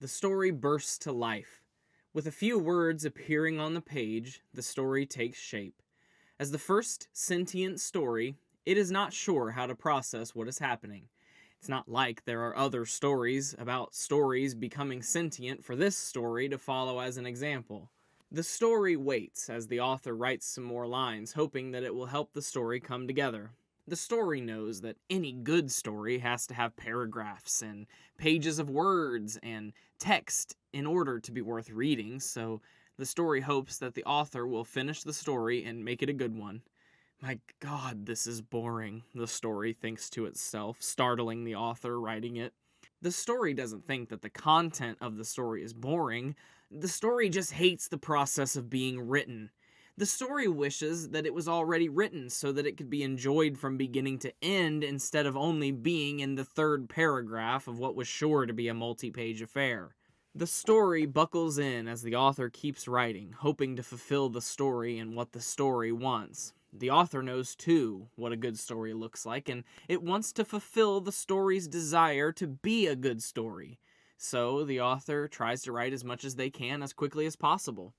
The story bursts to life. With a few words appearing on the page, the story takes shape. As the first sentient story, it is not sure how to process what is happening. It's not like there are other stories about stories becoming sentient for this story to follow as an example. The story waits as the author writes some more lines, hoping that it will help the story come together. The story knows that any good story has to have paragraphs and pages of words and text in order to be worth reading, so the story hopes that the author will finish the story and make it a good one. My God, this is boring, the story thinks to itself, startling the author writing it. The story doesn't think that the content of the story is boring. The story just hates the process of being written. The story wishes that it was already written so that it could be enjoyed from beginning to end instead of only being in the third paragraph of what was sure to be a multi-page affair. The story buckles in as the author keeps writing, hoping to fulfill the story and what the story wants. The author knows, too, what a good story looks like, and it wants to fulfill the story's desire to be a good story. So the author tries to write as much as they can as quickly as possible.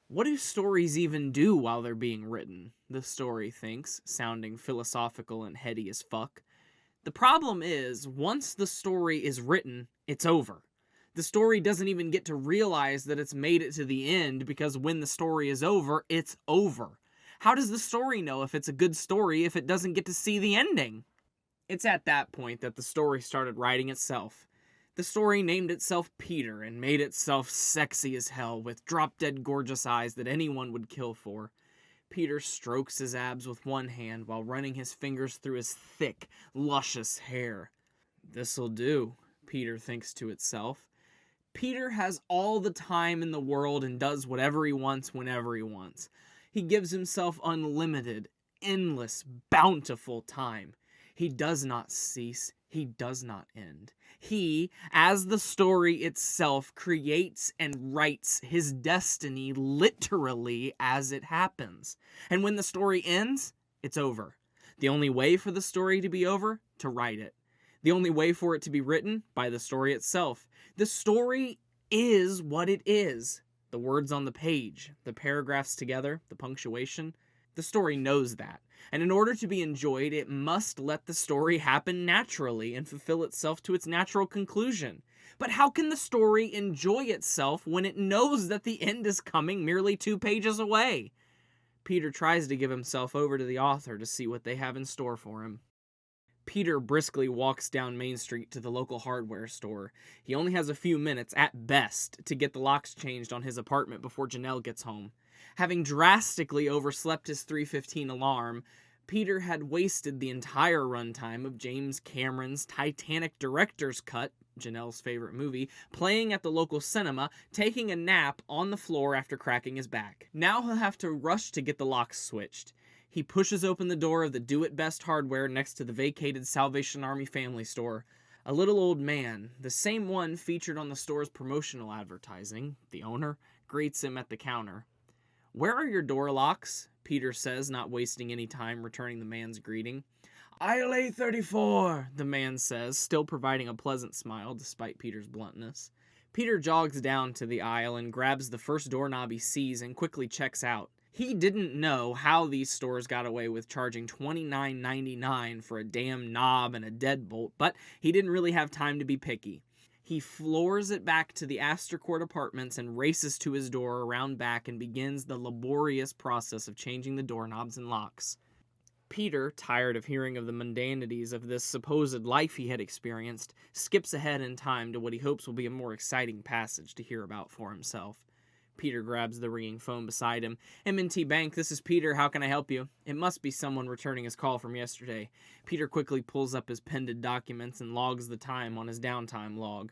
What do stories even do while they're being written? The story thinks, sounding philosophical and heady as fuck. The problem is, once the story is written, it's over. The story doesn't even get to realize that it's made it to the end because when the story is over, it's over. How does the story know if it's a good story if it doesn't get to see the ending? It's at that point that the story started writing itself. The story named itself Peter and made itself sexy as hell with drop-dead gorgeous eyes that anyone would kill for. Peter strokes his abs with one hand while running his fingers through his thick, luscious hair. This'll do, Peter thinks to itself. Peter has all the time in the world and does whatever he wants whenever he wants. He gives himself unlimited, endless, bountiful time. He does not cease. He does not end. He, as the story itself, creates and writes his destiny literally as it happens. And when the story ends, it's over. The only way for the story to be over? To write it. The only way for it to be written? By the story itself. The story is what it is. The words on the page, the paragraphs together, the punctuation. The story knows that. And in order to be enjoyed, it must let the story happen naturally and fulfill itself to its natural conclusion. But how can the story enjoy itself when it knows that the end is coming merely 2 pages away? Peter tries to give himself over to the author to see what they have in store for him. Peter briskly walks down Main Street to the local hardware store. He only has a few minutes, at best, to get the locks changed on his apartment before Janelle gets home. Having drastically overslept his 3:15 alarm, Peter had wasted the entire runtime of James Cameron's Titanic director's cut, Janelle's favorite movie, playing at the local cinema, taking a nap on the floor after cracking his back. Now he'll have to rush to get the locks switched. He pushes open the door of the Do-It-Best hardware next to the vacated Salvation Army family store. A little old man, the same one featured on the store's promotional advertising, the owner, greets him at the counter. "Where are your door locks?" Peter says, not wasting any time returning the man's greeting. "Aisle A34, the man says, still providing a pleasant smile despite Peter's bluntness. Peter jogs down to the aisle and grabs the first doorknob he sees and quickly checks out. He didn't know how these stores got away with charging $29.99 for a damn knob and a deadbolt, but he didn't really have time to be picky. He floors it back to the Astor Court Apartments and races to his door around back and begins the laborious process of changing the doorknobs and locks. Peter, tired of hearing of the mundanities of this supposed life he had experienced, skips ahead in time to what he hopes will be a more exciting passage to hear about for himself. Peter grabs the ringing phone beside him. "M&T Bank, this is Peter. How can I help you?" It must be someone returning his call from yesterday. Peter quickly pulls up his pended documents and logs the time on his downtime log.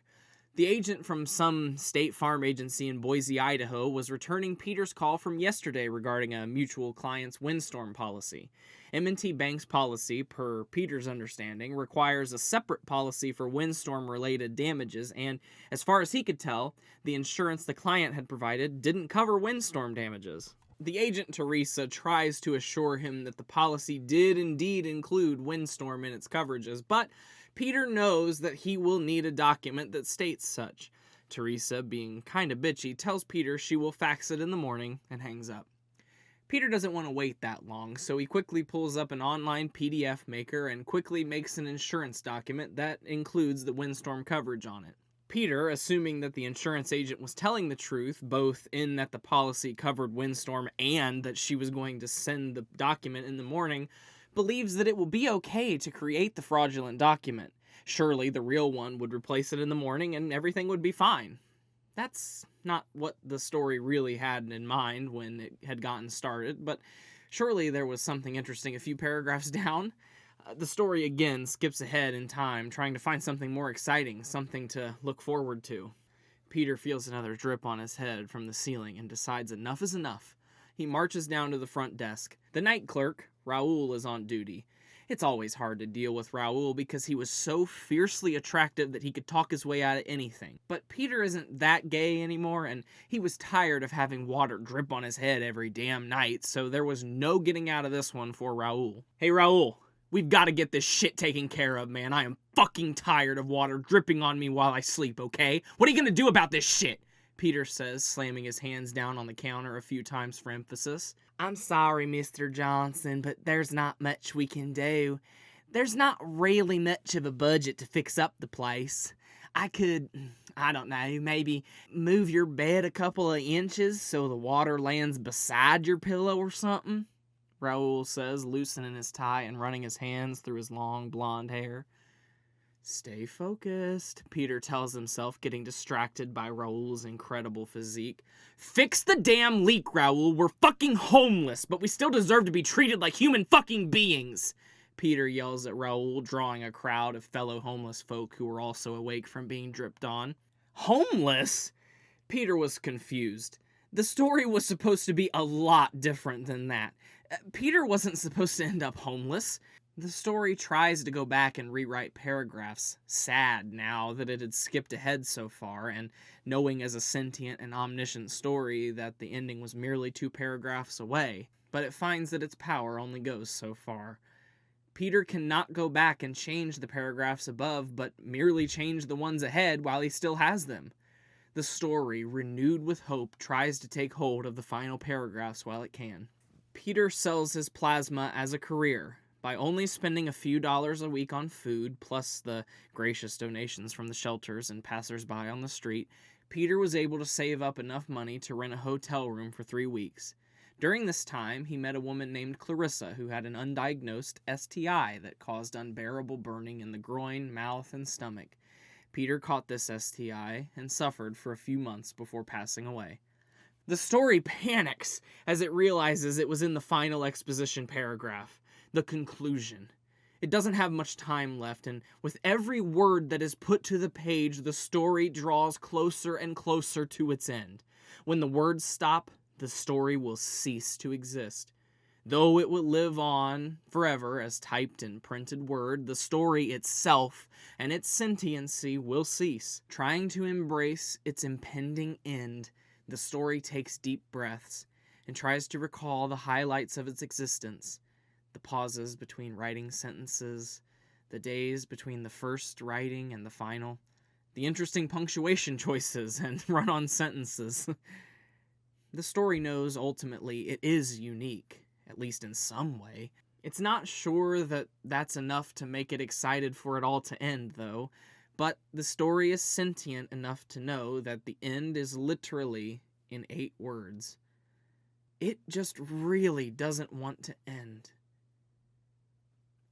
The agent from some State Farm agency in Boise, Idaho, was returning Peter's call from yesterday regarding a mutual client's windstorm policy. M&T Bank's policy, per Peter's understanding, requires a separate policy for windstorm-related damages, and, as far as he could tell, the insurance the client had provided didn't cover windstorm damages. The agent, Teresa, tries to assure him that the policy did indeed include windstorm in its coverages, but Peter knows that he will need a document that states such. Teresa, being kinda bitchy, tells Peter she will fax it in the morning and hangs up. Peter doesn't want to wait that long, so he quickly pulls up an online PDF maker and quickly makes an insurance document that includes the windstorm coverage on it. Peter, assuming that the insurance agent was telling the truth, both in that the policy covered windstorm and that she was going to send the document in the morning, believes that it will be okay to create the fraudulent document. Surely the real one would replace it in the morning and everything would be fine. That's not what the story really had in mind when it had gotten started, but surely there was something interesting a few paragraphs down. The story again skips ahead in time, trying to find something more exciting, something to look forward to. Peter feels another drip on his head from the ceiling and decides enough is enough. He marches down to the front desk. The night clerk, Raoul, is on duty. It's always hard to deal with Raoul because he was so fiercely attractive that he could talk his way out of anything. But Peter isn't that gay anymore, and he was tired of having water drip on his head every damn night, so there was no getting out of this one for Raoul. Hey Raoul, we've got to get this shit taken care of, man. I am fucking tired of water dripping on me while I sleep, okay? What are you gonna do about this shit? Peter says, slamming his hands down on the counter a few times for emphasis. I'm sorry, Mr. Johnson, but there's not much we can do. There's not really much of a budget to fix up the place. I could, I don't know, maybe move your bed a couple of inches so the water lands beside your pillow or something, Raoul says, loosening his tie and running his hands through his long blonde hair. Stay focused, Peter tells himself, getting distracted by Raoul's incredible physique. Fix the damn leak, Raoul. We're fucking homeless, but we still deserve to be treated like human fucking beings, Peter yells at Raoul, drawing a crowd of fellow homeless folk who were also awake from being dripped on. Homeless? Peter was confused. The story was supposed to be a lot different than that. Peter wasn't supposed to end up homeless. The story tries to go back and rewrite paragraphs, sad now that it had skipped ahead so far, and knowing as a sentient and omniscient story that the ending was merely 2 paragraphs away, but it finds that its power only goes so far. Peter cannot go back and change the paragraphs above, but merely change the ones ahead while he still has them. The story, renewed with hope, tries to take hold of the final paragraphs while it can. Peter sells his plasma as a career. By only spending a few dollars a week on food, plus the gracious donations from the shelters and passersby on the street, Peter was able to save up enough money to rent a hotel room for 3 weeks. During this time, he met a woman named Clarissa who had an undiagnosed STI that caused unbearable burning in the groin, mouth, and stomach. Peter caught this STI and suffered for a few months before passing away. The story panics as it realizes it was in the final exposition paragraph. The conclusion. It doesn't have much time left, and with every word that is put to the page, the story draws closer and closer to its end. When the words stop, the story will cease to exist. Though it will live on forever as typed and printed word, the story itself and its sentiency will cease. Trying to embrace its impending end, the story takes deep breaths and tries to recall the highlights of its existence. The pauses between writing sentences, the days between the first writing and the final, the interesting punctuation choices and run-on sentences. The story knows ultimately it is unique, at least in some way. It's not sure that that's enough to make it excited for it all to end, though, but the story is sentient enough to know that the end is literally in 8 words. It just really doesn't want to end.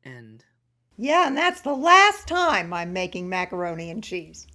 End. Yeah, and that's the last time I'm making macaroni and cheese.